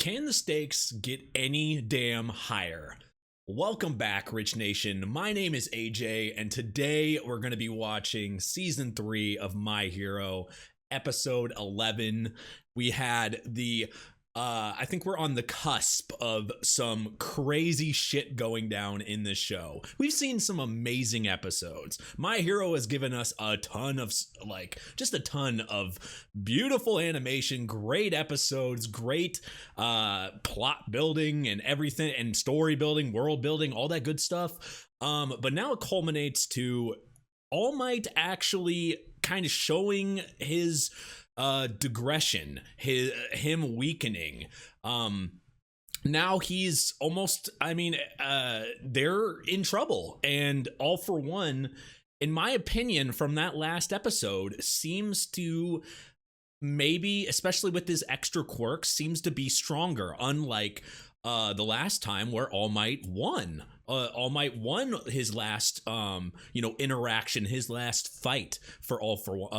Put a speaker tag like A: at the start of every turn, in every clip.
A: can the stakes get any damn higher? Welcome back, Rich Nation. My name is AJ, and today we're going to be watching Season 3 of My Hero, Episode 11. We had the I think we're on the cusp of some crazy shit going down in this show. We've seen some amazing episodes. My Hero has given us a ton of, just a ton of beautiful animation, great episodes, great plot building and everything, and story building, world building, all that good stuff. But now it culminates to All Might actually kind of showing his digression, him weakening. Now he's almost, they're in trouble, and All For One, in my opinion, from that last episode, seems to maybe, especially with his extra quirks, seems to be stronger, unlike the last time where All Might won. All Might won his last interaction, his last fight for All For One,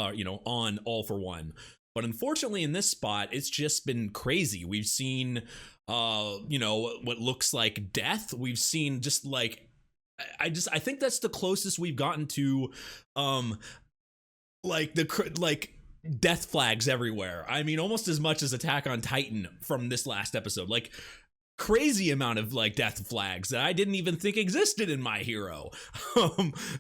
A: on All For One. But unfortunately in this spot, it's just been crazy. We've seen what looks like death. We've seen just like I think that's the closest we've gotten to death flags everywhere. I mean, almost as much as Attack on Titan from this last episode. Like, crazy amount of death flags that I didn't even think existed in My Hero.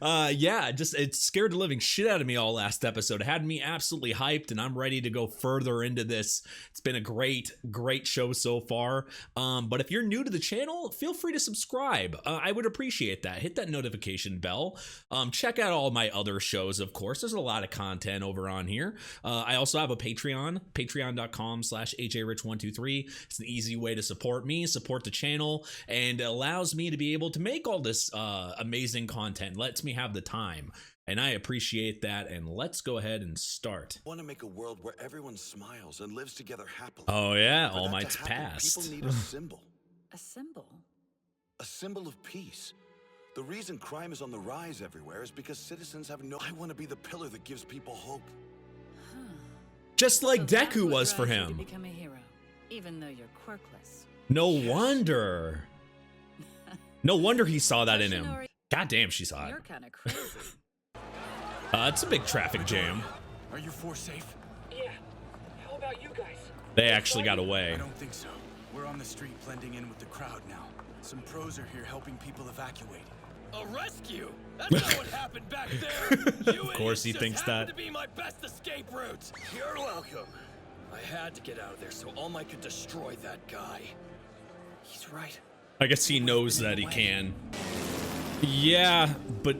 A: It scared the living shit out of me all last episode. It had me absolutely hyped, and I'm ready to go further into this. It's been a great show so far. But if you're new to the channel, feel free to subscribe. I would appreciate that. Hit that notification bell. Check out all my other shows, of course. There's a lot of content over on here. I also have a Patreon, patreon.com/AJRich123. It's an easy way to support me, support the channel, and allows me to be able to make all this amazing content, lets me have the time, and I appreciate that. And let's go ahead and start.
B: I want to make a world where everyone smiles and lives together happily.
A: Oh yeah, All Might's past.
B: People need a symbol.
C: A symbol?
B: A symbol of peace. The reason crime is on the rise everywhere is because citizens have no... I want to be the pillar that gives people hope.
A: Just like
C: So
A: Deku was for him.
C: to become a hero, even though you're quirkless.
A: No wonder. No wonder he saw that in him. God damn, she saw it.
C: You're kind of crazy.
A: It's a big traffic jam.
D: Are you four safe?
E: Yeah. How about you guys?
A: They actually got away.
D: I don't think so. We're on the street blending in with the crowd now. Some pros are here helping people evacuate.
E: A rescue? That's not what happened back there.
A: Of course he thinks that.
E: To be my best escape route. You're welcome. I had to get out of there so All Might could destroy that guy. He's right.
A: I guess he knows that he can. Yeah, but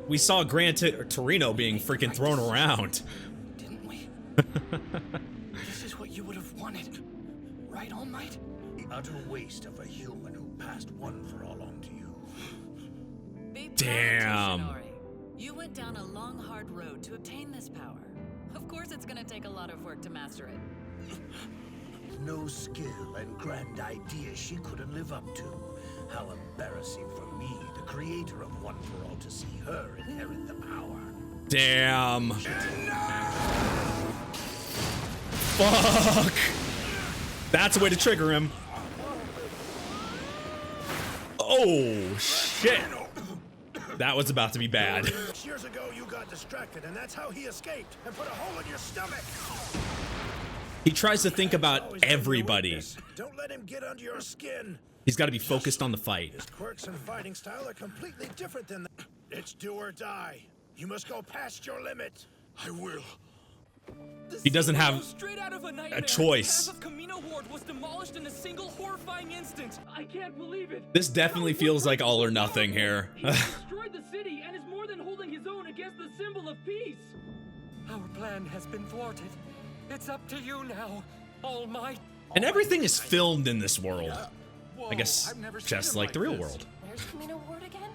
A: we saw Gran Torino being freaking thrown around.
E: Didn't we? This is what you would have wanted. Right, All Might?
F: The utter waste of a human who passed one for all on to you.
C: Be proud,
A: Damn.
C: Toshinori. You went down a long, hard road to obtain this power. Of course it's gonna take a lot of work to master it.
F: No skill and grand ideas she couldn't live up to. How embarrassing for me, the creator of One for All, to see her inherit the power.
A: Damn. Fuck. That's a way to trigger him. Oh, shit. That was about to be bad.
F: Years ago, you got distracted, and that's how he escaped and put a hole in your stomach.
A: He tries to think about everybody.
F: Don't let him get under your skin.
A: He's got to be focused on the fight.
F: His quirks and fighting style are completely different than that. It's do or die. You must go past your limit.
D: I will.
A: He doesn't have
E: straight out of a nightmare.
A: a choice.
E: Half of Camino Ward was demolished in a single horrifying instant. I can't believe it.
A: This definitely feels like all or nothing here.
E: He destroyed the city and is more than holding his own against the symbol of peace. Our plan has been thwarted. It's up to you now, All Might.
A: And everything is filmed in this world.
D: Whoa,
A: I guess
D: I've never seen
A: just
D: him
A: like the real
D: this.
A: world.
G: Where's Camino Ward again?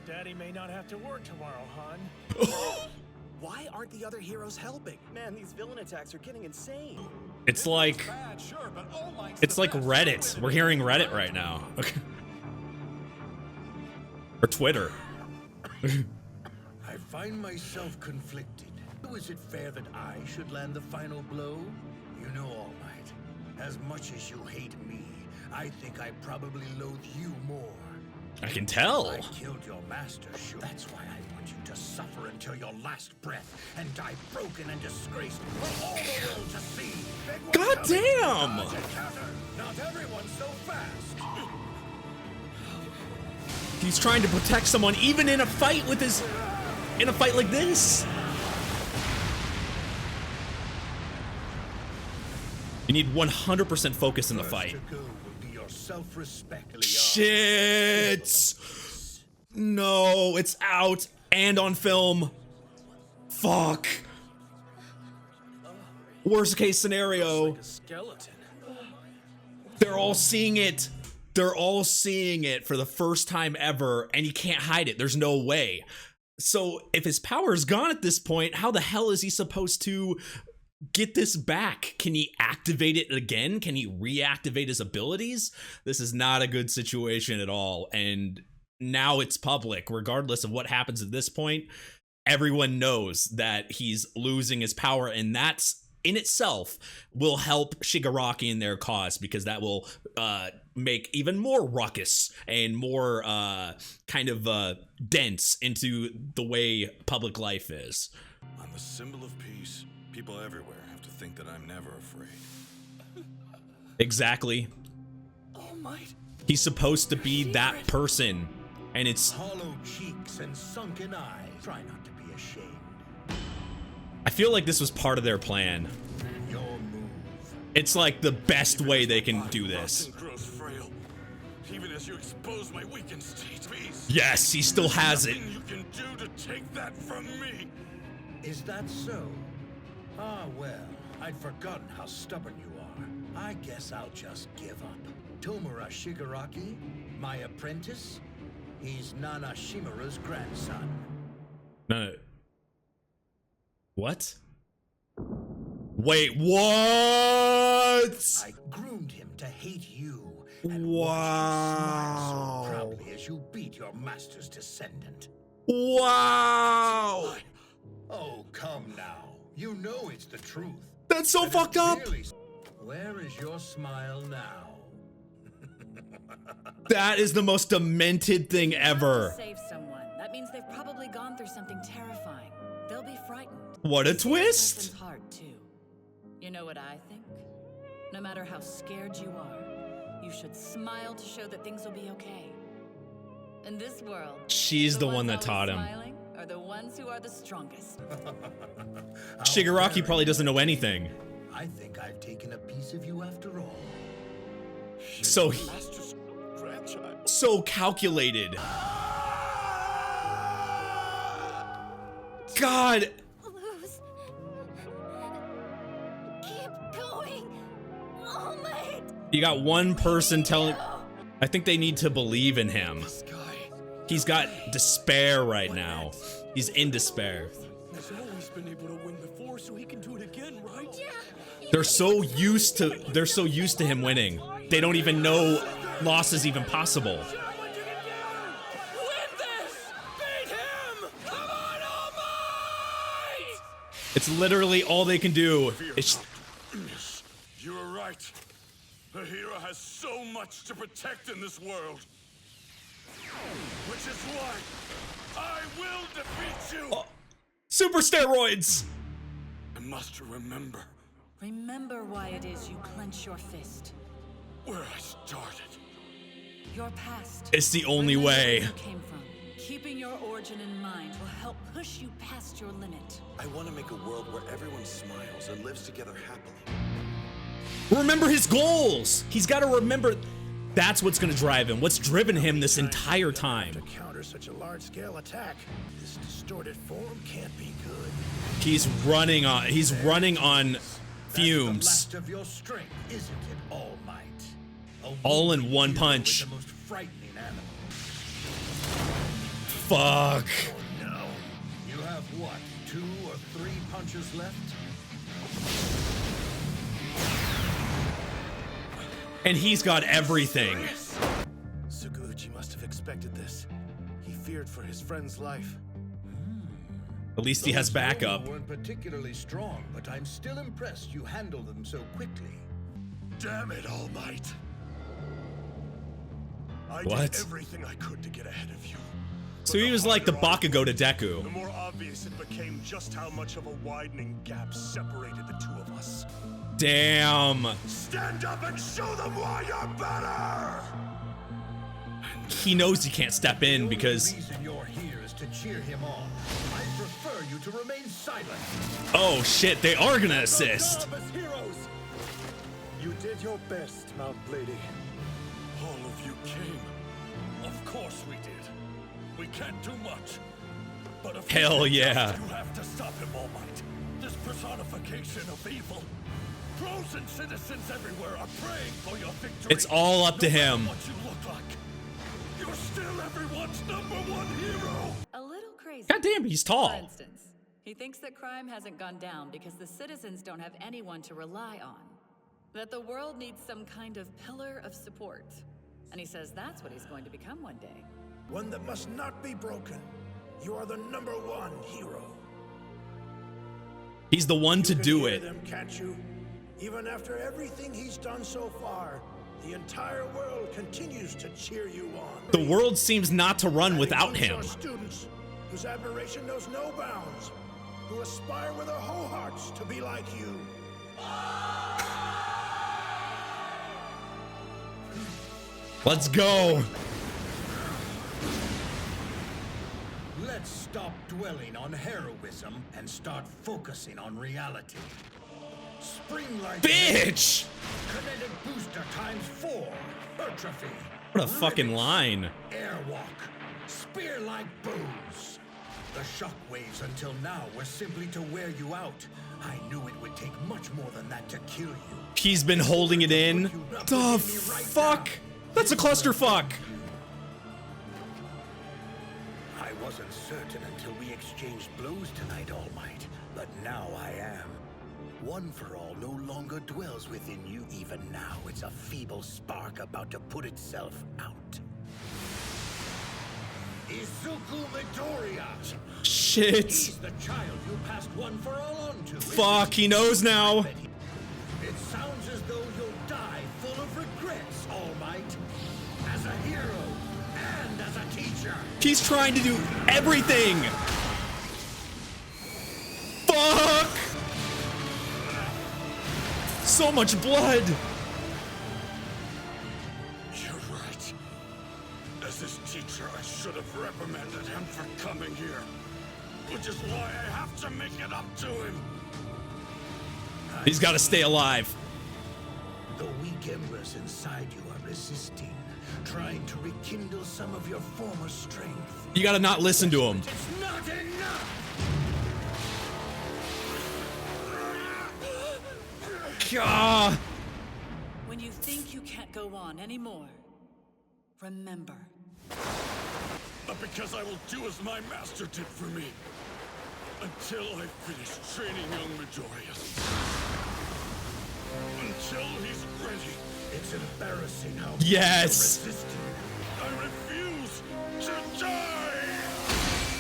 F: Daddy may not have to work tomorrow, hon.
H: Why aren't the other heroes helping? Man, these villain attacks are getting insane.
A: It's like
D: Bad, sure, but All Might's
A: it's
D: the
A: like
D: best.
A: Reddit. We're hearing Reddit right now. Or Twitter.
F: I find myself conflicted. Is it fair that I should land the final blow? You know, All Might, As much as you hate me, I think I probably loathe you more.
A: I can tell.
F: I killed your master, sure. That's why I want you to suffer until your last breath and die broken and disgraced for all the world to see.
A: God damn!
F: Not everyone's so fast.
A: He's trying to protect someone even in a fight with his... in a fight like this. You need 100% focus in the fight. Shit! No, it's out and on film. Fuck. Worst case scenario.
D: Like a skeleton.
A: They're all seeing it. They're all seeing it for the first time ever, and he can't hide it. There's no way. So if his power is gone at this point, how the hell is he supposed to get this back? Can he activate it again? Can he reactivate his abilities? This is not a good situation at all. And now it's public. Regardless of what happens at this point, everyone knows that he's losing his power, and that's in itself will help Shigaraki in their cause, because that will make even more ruckus and more kind of dense into the way public life is.
B: I'm the symbol of peace. People everywhere have to think that I'm never afraid.
A: Exactly.
H: All Might.
A: He's supposed to be that person, and it's
F: Hollow cheeks and sunken eyes. Try not to be ashamed.
A: I feel like this was part of their plan.
F: Your move.
A: It's like the best way they can do this.
B: Grows frail. Even as you expose my weakened state, peace.
A: Yes, he still has it.
B: Nothing you can do to take that from me.
F: Is that so? Ah, well, I'd forgotten how stubborn you are. I guess I'll just give up. Tomura Shigaraki, my apprentice, he's Nana Shimura's grandson.
A: No. What? Wait, what?
F: I groomed him to hate you. And
A: Wow.
F: watch you smile so proudly as you beat your master's descendant.
A: Wow!
F: Oh, come now. You know it's the truth.
A: That's so
F: And
A: fucked
F: it's
A: up!
F: really- Where is your smile now?
A: That is the most demented thing ever.
C: Save someone. That means they've probably gone through something terrifying. They'll be frightened.
A: What a
C: It's a
A: twist!
C: person's heart, too. You know what I think? No matter how scared you are, you should smile to show that things will be okay. In this world,
A: She's the one
C: ones
A: that taught
C: always
A: him.
C: smiling are the ones who are the strongest.
A: Shigaraki probably doesn't know anything.
F: I think I've taken a piece of you after all.
A: So
B: Master's grandchild.
A: so calculated. God,
G: Lose. Keep going. All Might.
A: you got one person telling. I think they need to believe in him.
D: This guy
A: He's got despair right now. He's in despair.
D: has always been able to win before, so he can do it again, right?
A: They're so used to him winning. They don't even know loss is even possible.
E: Win this! Beat him! Come on, All Might!
A: It's literally all they can do. It's
B: You were right. A hero has so much to protect in this world. Which is why I will defeat you.
A: super steroids.
B: I must remember
C: Remember why it is you clench your fist.
B: where I started.
C: Your past.
A: It's the only
C: Remember
A: way.
C: where you came from. Keeping your origin in mind will help push you past your limit.
B: I want to make a world where everyone smiles and lives together happily.
A: Remember his goals. He's got to remember. That's what's going to drive him. What's driven him this entire time.
F: To counter such a large-scale attack, this distorted form can't be good.
A: He's running on fumes.
F: That's the last of your strength, isn't it, All Might? A
A: All in
F: wounded
A: one
F: hero
A: punch.
F: is the most frightening animal.
A: Fuck.
F: Oh no. You have what, 2 or 3 punches left?
A: And he's got everything.
D: Suguchi must have expected this. He feared for his friend's life.
A: At least he has backup.
F: Those weren't particularly strong, but I'm still impressed you handled them so quickly.
B: Damn it, All Might. I
A: What?
B: did everything I could to get ahead of you.
A: So he was like the Bakugo to
B: The
A: Deku.
B: more obvious it became just how much of a widening gap separated the two of us.
A: Damn.
B: Stand up and show them why you're better!
A: He knows he can't step in because...
F: The reason you're here is to cheer him on. I prefer you to remain silent.
A: Oh shit, they are gonna assist.
B: As heroes! You did your best, Mount Lady. All of you came. Of course we did. We can't do much. But if
A: Hell yeah.
B: you have to stop him, All Might. This personification of evil. Pros and citizens everywhere are praying for your victory.
A: It's all up to him.
B: What you look like. You're still everyone's #1 hero.
C: A little crazy.
A: God damn, he's
C: For
A: tall.
C: instance, he thinks that crime hasn't gone down because the citizens don't have anyone to rely on. That the world needs some kind of pillar of support. And he says that's what he's going to become one day.
F: One that must not be broken. You are the #1 hero.
A: He's the one to do it.
F: Them, can't you? Even after everything he's done so far, the entire world continues to cheer you on.
A: The world seems not to run without
F: That includes
A: him.
F: our students, whose admiration knows no bounds, who aspire with their whole hearts to be like you.
A: Let's go.
F: Let's stop dwelling on heroism and start focusing on reality. Spring like
A: Bitch!
F: kinetic booster ×4. Hypertrophy.
A: What a fucking line.
F: Airwalk. Spear like booze. The shockwaves until now were simply to wear you out. I knew it would take much more than that to kill you.
A: He's been holding it in. The fuck? That's a clusterfuck.
F: I wasn't certain until we exchanged blows tonight, All Might, but now I am. One for All no longer dwells within you. Even now, it's a feeble spark about to put itself out. Izuku Midoriya!
A: Shit.
F: He's the child you passed One for All on to.
A: Fuck, he knows now.
F: It sounds as though you'll die full of regrets, All Might. As a hero and as a teacher.
A: He's trying to do everything. Fuck. So much blood.
B: You're right. As his teacher, I should have reprimanded him for coming here. Which is why I have to make it up to him.
A: He's got to stay alive.
F: The weak embers inside you are resisting, trying to rekindle some of your former strength.
A: You got to not listen to him.
F: It's not enough!
A: Gah.
C: When you think you can't go on anymore, remember.
B: But because I will do as my master did for me. Until I finish training young Midoriya. Until he's ready.
F: It's embarrassing how
A: Yes.
F: you're resisting.
B: I refuse to die!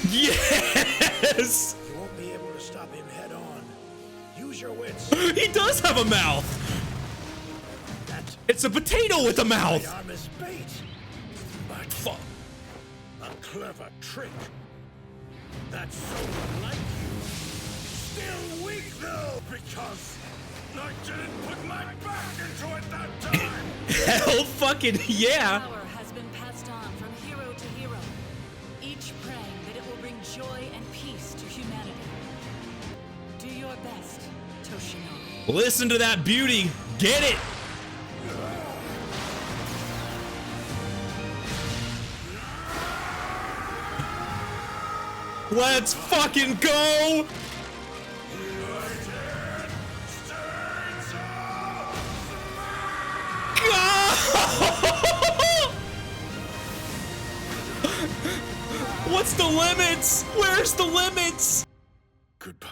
A: Yes.
F: You won't be able to stop him head on. Use your wits.
A: He does have a mouth.
F: That
A: It's a potato with a mouth.
F: my arm is bait. But
A: Fuck.
F: a clever trick. That's so unlike you. Still weak though.
B: Because I didn't put my back into it that time!
A: Hell fucking yeah.
C: Power has been passed on from hero to hero, each praying that it will bring joy and peace to humanity. Do your best, Toshinori.
A: Listen to that beauty. Get it. Let's fucking go. What's the limits? Where's the limits?
B: Goodbye.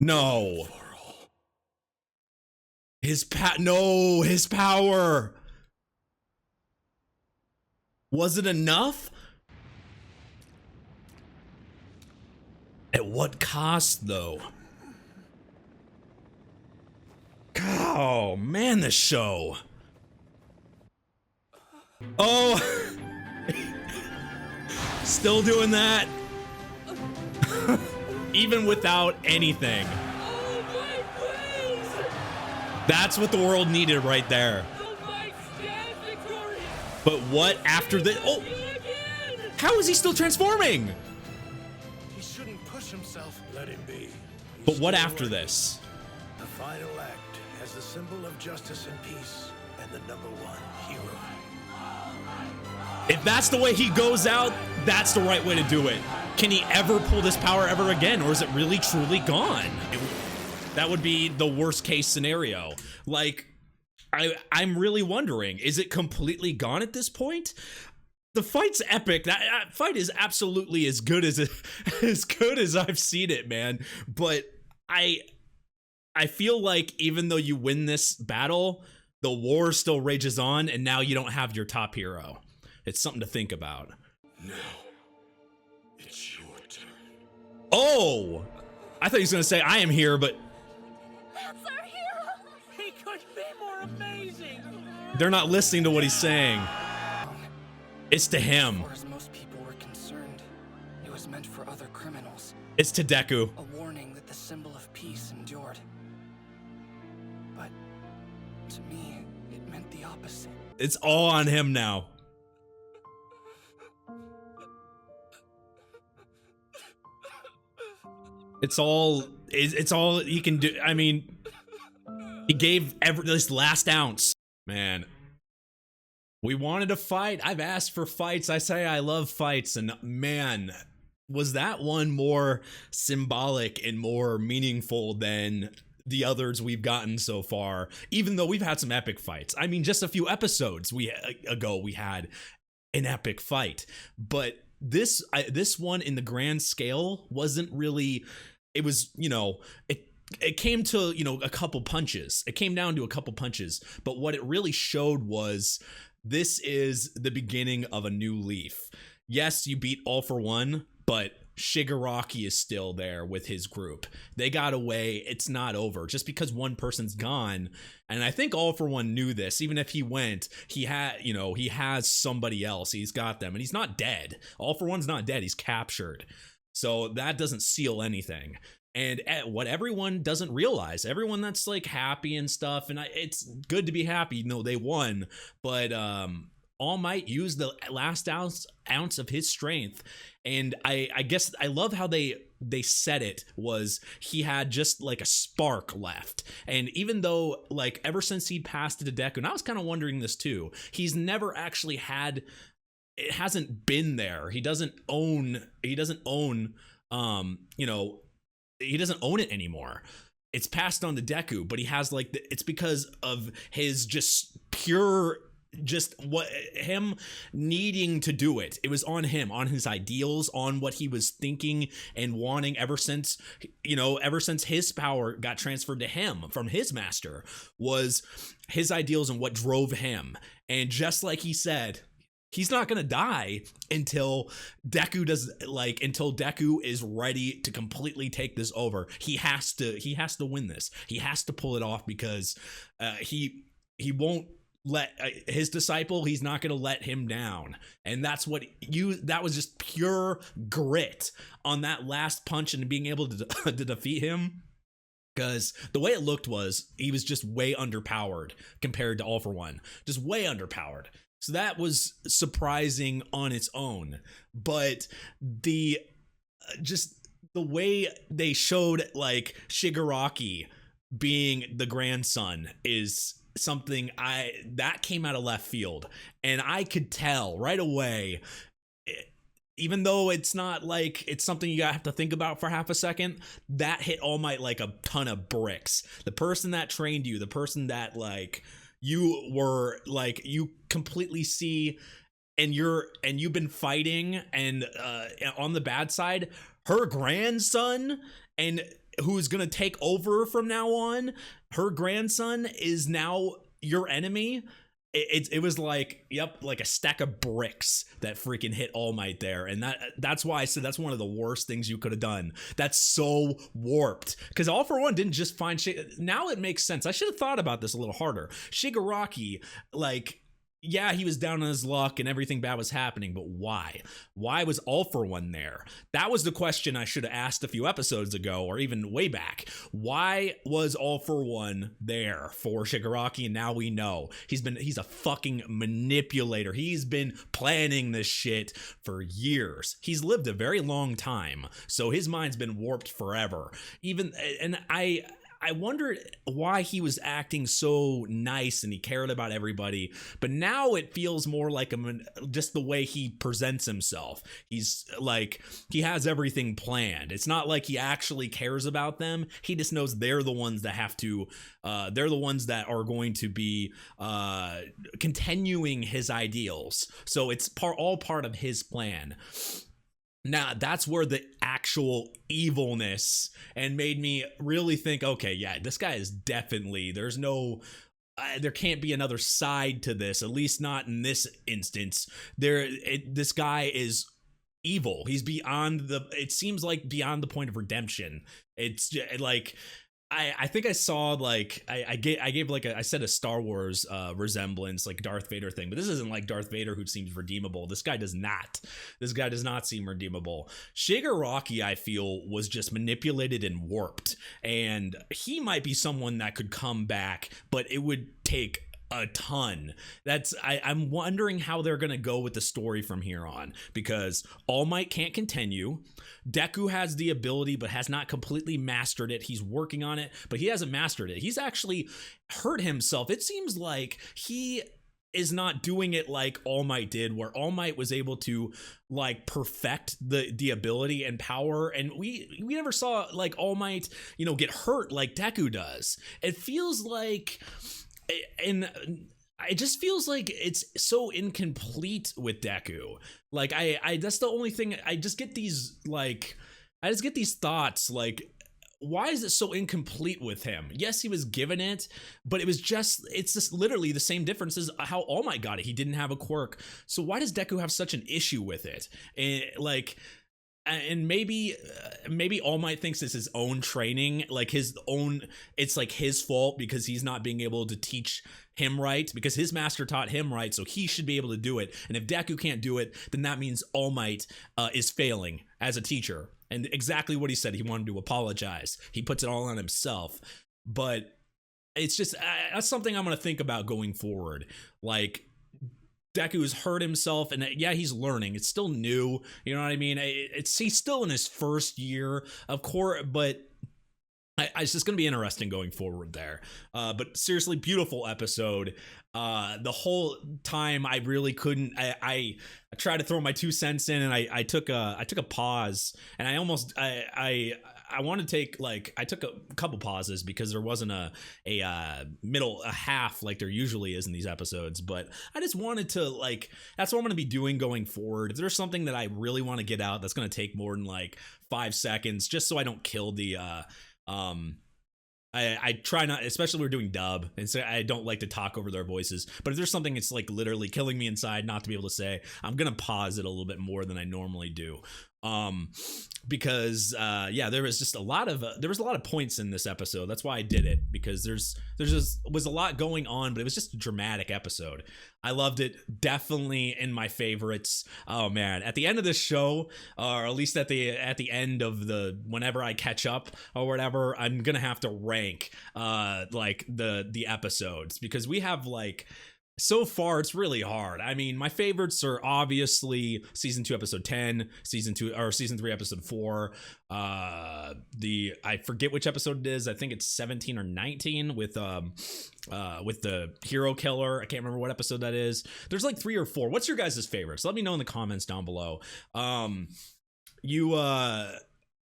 A: No.
B: For all.
A: His power. Was it enough? At what cost, though? Oh man, this show. Oh, still doing that. Even without anything.
E: Oh my praise!
A: That's what the world needed right there.
E: The might stand victorious!
A: But what after the? Oh,
E: Again!
A: how is he still transforming?
D: He shouldn't push himself.
F: Let him be. He's
A: But what
F: still
A: after
F: awake.
A: this?
F: The final act as the symbol of justice and peace, and the #1 hero.
A: If that's the way he goes out, that's the right way to do it. Can he ever pull this power ever again, or is it really truly gone? That would be the worst case scenario. Like, I'm really wondering, is it completely gone at this point? The fight's epic. That fight is absolutely as good as I've seen it, man. But I feel like even though you win this battle, the war still rages on, and now you don't have your top hero. It's something to think about.
B: Now, it's your turn.
A: Oh! I thought he was going to say, I am here, but
G: That's our hero!
E: He could be more amazing!
A: they're not listening to what he's saying. It's to him.
I: As far as most people were concerned, it was meant for other criminals.
A: It's to Deku.
I: A warning that the symbol of peace endured. But to me, it meant the opposite.
A: It's all on him now. It's all he can do. I mean, he gave this last ounce. Man, we wanted a fight. I've asked for fights. I say I love fights, and man, was that one more symbolic and more meaningful than the others we've gotten so far, even though we've had some epic fights. I mean, just a few episodes ago we had an epic fight, but this one in the grand scale wasn't really. It was, it came to, a couple punches. It came down to a couple punches, but what it really showed was this is the beginning of a new leaf. Yes, you beat All For One, but Shigaraki is still there with his group. They got away. It's not over. Just because one person's gone, and I think All For One knew this. Even if he went, he has somebody else. He's got them, and he's not dead. All For One's not dead. He's captured. So that doesn't seal anything. And what everyone doesn't realize, everyone that's like happy and stuff, and it's good to be happy. No, they won, but All Might used the last ounce of his strength. And I guess I love how they said it was he had just like a spark left. And even though like ever since he passed to Deku, and I was kind of wondering this too, he's never actually had, it hasn't been there. He doesn't own he doesn't own it anymore. It's passed on to Deku, but he has like it's because of his just pure what him needing to do it. It was on him, on his ideals, on what he was thinking and wanting ever since his power got transferred to him from his master, was his ideals and what drove him. And just like he said, he's not gonna die until Deku is ready to completely take this over. He has to win this. He has to pull it off, because he won't let his disciple, he's not gonna let him down. And that's that was just pure grit on that last punch and being able to defeat him. Because the way it looked was he was just way underpowered compared to All For One, just way underpowered. So that was surprising on its own. But the way they showed like Shigaraki being the grandson is something that came out of left field. And I could tell right away, even though it's not like it's something you have to think about for half a second, that hit All Might like a ton of bricks. The person that trained you, the person that like you were like, you completely see, and you've been fighting and on the bad side, her grandson, and who's gonna take over from now on, her grandson is now your enemy. it was like, yep, like a stack of bricks that freaking hit All Might there. And that's why I said that's one of the worst things you could have done. That's so warped. Because All For One didn't just find now it makes sense. I should have thought about this a little harder. Shigaraki, like, yeah, he was down on his luck and everything bad was happening, but why? Why was All For One there? That was the question I should have asked a few episodes ago, or even way back. Why was All For One there for Shigaraki? And now we know he's a fucking manipulator. He's been planning this shit for years. He's lived a very long time, so his mind's been warped forever. I wondered why he was acting so nice and he cared about everybody, but now it feels more like just the way he presents himself. He's like, he has everything planned. It's not like he actually cares about them. He just knows they're the ones that have to, they're the ones that are going to be continuing his ideals. So it's all part of his plan. Now, that's where the actual evilness and made me really think, okay, yeah, this guy is definitely, there can't be another side to this, at least not in this instance. This guy is evil. He's it seems like beyond the point of redemption. It's like, I think I saw like I gave like I said a Star Wars resemblance, like Darth Vader thing, but this isn't like Darth Vader who seems redeemable. This guy does not seem redeemable. Shigaraki, I feel, was just manipulated and warped, and he might be someone that could come back, but it would take a ton. I'm wondering how they're gonna go with the story from here on, because All Might can't continue. Deku has the ability but has not completely mastered it. He's working on it, but he hasn't mastered it. He's actually hurt himself. It seems like he is not doing it like All Might did, where All Might was able to like perfect the ability and power, and we never saw like All Might, get hurt like Deku does. It feels like, and it just feels like it's so incomplete with Deku. Like I that's the only thing. I just get these thoughts like, why is it so incomplete with him? Yes, he was given it, but it's just literally the same difference as how All Might got it. He didn't have a quirk. So why does Deku have such an issue with it? And maybe All Might thinks it's his own training, like it's like his fault because he's not being able to teach him right, because his master taught him right, so he should be able to do it. And if Deku can't do it, then that means All Might is failing as a teacher. And exactly what he said, he wanted to apologize. He puts it all on himself. But it's just, that's something I'm going to think about going forward. Like, Deku's hurt himself, and yeah, he's learning. It's still new, you know what I mean? He's still in his first year, of course, but it's just going to be interesting going forward there. But seriously, beautiful episode. The whole time I really couldn't. I tried to throw my 2 cents in, and I took a pause, and I almost I want to take I took a couple pauses because there wasn't a half like there usually is in these episodes, but I just wanted to that's what I'm going to be doing going forward. If there's something that I really want to get out that's going to take more than 5 seconds, just so I don't kill the I try not, especially when we're doing dub, and so I don't like to talk over their voices, but if there's something that's literally killing me inside not to be able to say, I'm gonna pause it a little bit more than I normally do, because there was just a lot of points in this episode. That's why I did it, because was a lot going on, but it was just a dramatic episode. I loved it. Definitely in my favorites. Oh man, at the end of this show, or at least at the end of whenever I catch up or whatever, I'm gonna have to rank the episodes, because we have so far it's really hard. I mean, my favorites are obviously season 2 episode 10, season 3 episode 4, I forget which episode it is. I think it's 17 or 19 with the hero killer. I can't remember what episode that is. There's 3 or 4. What's your guys' favorites? Let me know in the comments down below.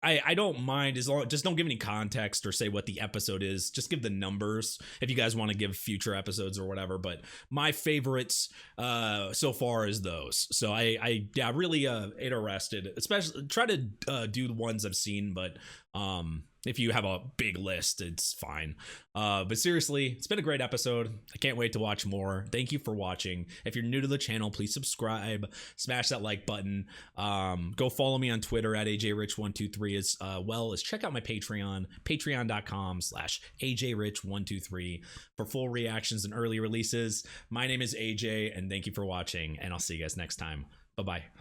A: I don't mind, as long just don't give any context or say what the episode is. Just give the numbers if you guys want to give future episodes or whatever. But my favorites so far is those. So I really interested, especially try to do the ones I've seen, but If you have a big list, it's fine. But seriously, it's been a great episode. I can't wait to watch more. Thank you for watching. If you're new to the channel, please subscribe, smash that like button. Go follow me on Twitter at AJRich123, as well as check out my Patreon, patreon.com/AJRich123 for full reactions and early releases. My name is AJ, and thank you for watching, and I'll see you guys next time. Bye-bye.